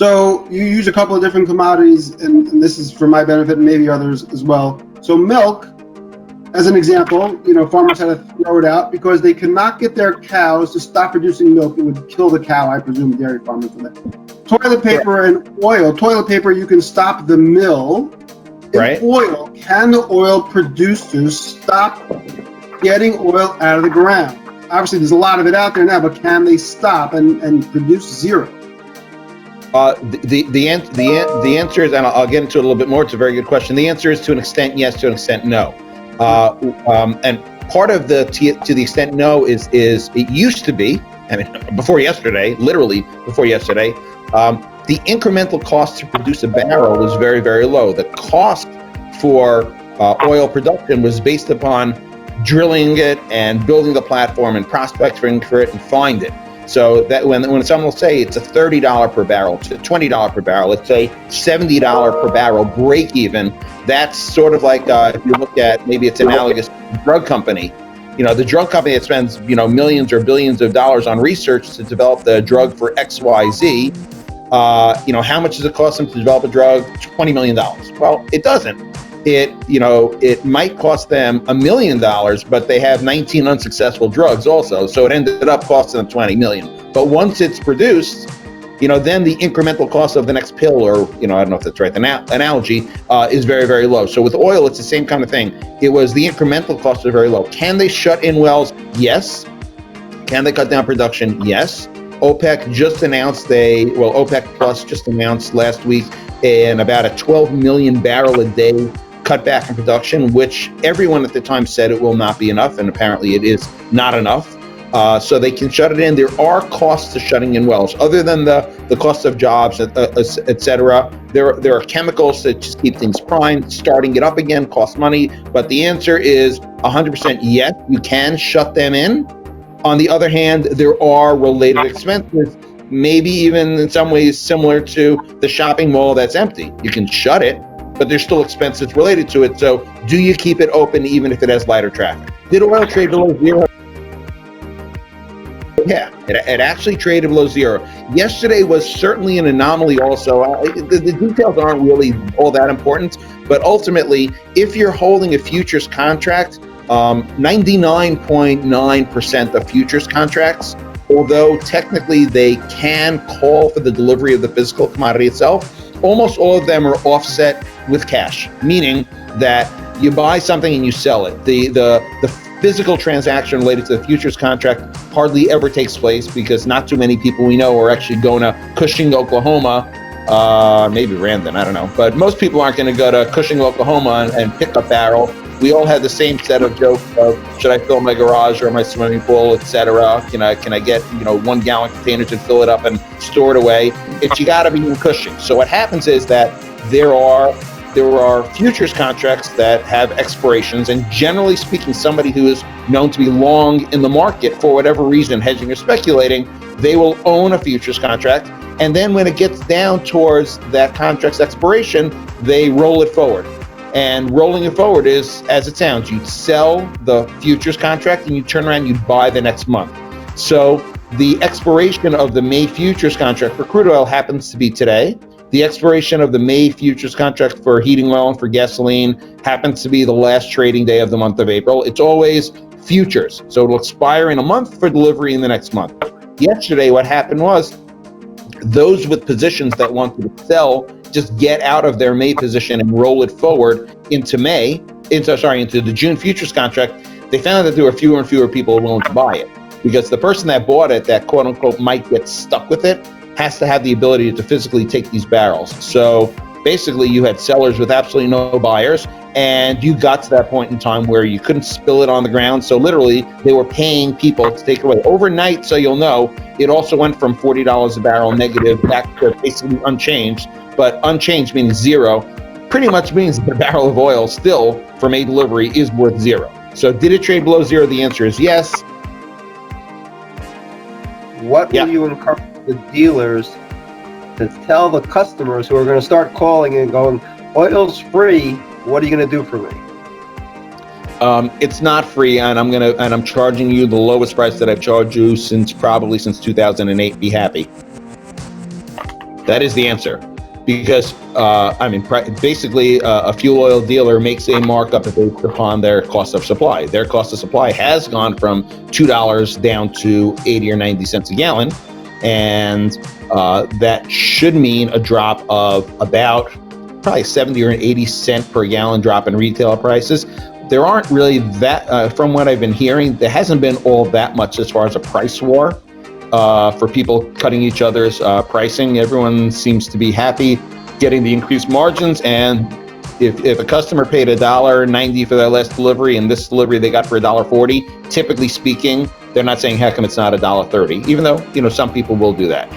So you use a couple of different commodities, and this is for my benefit and maybe others as well. So milk, as an example, farmers had to throw it out because they could not get their cows to stop producing milk. It would kill the cow, I presume, dairy farmers for that. Toilet paper and oil. Toilet paper, you can stop the mill. Right. Oil, can the oil producers stop getting oil out of the ground? Obviously, there's a lot of it out there now, but can they stop and produce zero? The answer is, and I'll get into it a little bit more. It's a very good question. The answer is to an extent yes, to an extent no. And part of to the extent no is it used to be, before yesterday, literally before yesterday, the incremental cost to produce a barrel was very, very low. The cost for oil production was based upon drilling it and building the platform and prospecting for it and find it. So that when someone will say it's a $30 per barrel to $20 per barrel, let's say $70 per barrel break even, that's sort of like if you look at, maybe it's analogous to a drug company. The drug company that spends millions or billions of dollars on research to develop the drug for XYZ, how much does it cost them to develop a drug? $20 million. Well, it doesn't. It might cost them $1 million, but they have 19 unsuccessful drugs also, so it ended up costing them 20 million. But once it's produced, then the incremental cost of the next pill, or I don't know if that's right, the analogy, is very, very low. So with oil, it's the same kind of thing. It was the incremental costs are very low. Can they shut in wells? Yes. Can they cut down production? Yes. OPEC just announced OPEC Plus just announced last week about a 12 million barrel a day cut back in production, which everyone at the time said it will not be enough, and apparently it is not enough. So they can shut it in. There are costs to shutting in wells, other than the cost of jobs, et cetera. There are chemicals that just keep things primed. Starting it up again costs money, but the answer is 100% yes, you can shut them in. On the other hand, there are related expenses, maybe even in some ways similar to the shopping mall that's empty. You can shut it, but there's still expenses related to it. So do you keep it open even if it has lighter traffic? Did oil trade below zero? Yeah, it actually traded below zero. Yesterday was certainly an anomaly also. The details aren't really all that important, but ultimately, if you're holding a futures contract, 99.9% of futures contracts, although technically they can call for the delivery of the physical commodity itself, almost all of them are offset with cash, meaning that you buy something and you sell it. The physical transaction related to the futures contract hardly ever takes place, because not too many people we know are actually going to Cushing, Oklahoma, maybe Randon, I don't know. But most people aren't going to go to Cushing, Oklahoma and pick a barrel. We all had the same set of jokes of, should I fill my garage or my swimming pool, etc. Can I get 1 gallon containers and fill it up and store it away? You got to be in Cushing. So what happens is that there are futures contracts that have expirations, and generally speaking, somebody who is known to be long in the market for whatever reason, hedging or speculating, they will own a futures contract, and then when it gets down towards that contract's expiration, they roll it forward. And rolling it forward is, as it sounds, you sell the futures contract and you turn around and you buy the next month. So the expiration of the May futures contract for crude oil happens to be today. The expiration of the May futures contract for heating oil and for gasoline happens to be the last trading day of the month of April. It's always futures. So it'll expire in a month for delivery in the next month. Yesterday, what happened was those with positions that wanted to sell just get out of their May position and roll it forward into the June futures contract. They found that there were fewer and fewer people willing to buy it, because the person that bought it, that quote unquote might get stuck with it, has to have the ability to physically take these barrels. So basically you had sellers with absolutely no buyers, and you got to that point in time where you couldn't spill it on the ground. So literally they were paying people to take it away overnight. So you'll know it also went from $40 a barrel negative back to basically unchanged, but unchanged meaning zero, pretty much means that a barrel of oil still from a delivery is worth zero. So did it trade below zero? The answer is yes. What will you encourage the dealers to tell the customers who are going to start calling and going, oil's free, what are you going to do for me? It's not free, and I'm charging you the lowest price that I've charged you since 2008. Be happy. That is the answer. Because, basically, a fuel oil dealer makes a markup based upon their cost of supply. Their cost of supply has gone from $2 down to 80 or 90 cents a gallon. And that should mean a drop of about probably 70 or 80 cent per gallon drop in retail prices. There aren't really that, from what I've been hearing, there hasn't been all that much as far as a price war. For people cutting each other's pricing. Everyone seems to be happy getting the increased margins, and if a customer paid $1.90 for their last delivery and this delivery they got for $1.40, typically speaking, they're not saying how come it's not $1.30, even though some people will do that.